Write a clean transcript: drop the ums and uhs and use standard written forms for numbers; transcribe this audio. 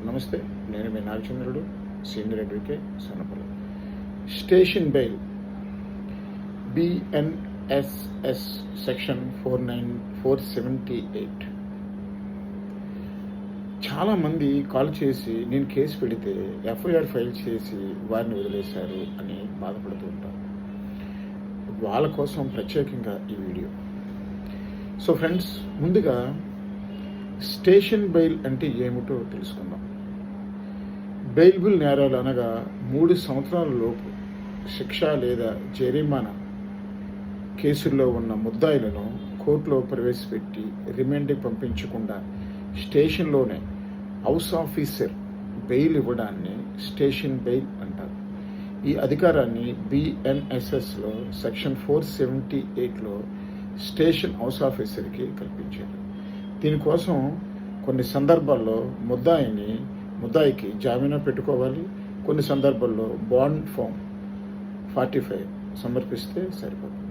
నమస్తే, నేను మీ Nagachandrudu, senior advocate, Sannapalli. Station bail BNSS section 478. చాలామంది కాల్ చేసి నేను కేసు పెడితే ఎఫ్ఐఆర్ ఫైల్ చేసి వారిని వదిలేశారు అని బాధపడుతూ ఉంటారు. వాళ్ళ కోసం ప్రత్యేకంగా ఈ వీడియో. సో ఫ్రెండ్స్, ముందుగా స్టేషన్ బెయిల్ అంటే ఏమిటో తెలుసుకుందాం. బెయిలబుల్ నేరాలు అనగా 3 సంవత్సరాల లోపు శిక్ష లేదా జరిమానా కేసుల్లో ఉన్న ముద్దాయిలను కోర్టులో ప్రవేశపెట్టి రిమాండ్కి పంపించకుండా స్టేషన్లోనే హౌస్ ఆఫీసర్ బెయిల్ ఇవ్వడాన్ని స్టేషన్ బెయిల్ అంటారు. ఈ అధికారాన్ని బిఎన్ఎస్ఎస్లో సెక్షన్ 478లో స్టేషన్ హౌస్ ఆఫీసర్కి కల్పించారు. దీనికోసం కొన్ని సందర్భాల్లో ముద్దాయికి జామీనా పెట్టుకోవాలి. కొన్ని సందర్భాల్లో బాండ్ ఫామ్ 45 సమర్పిస్తే సరిపోతుంది.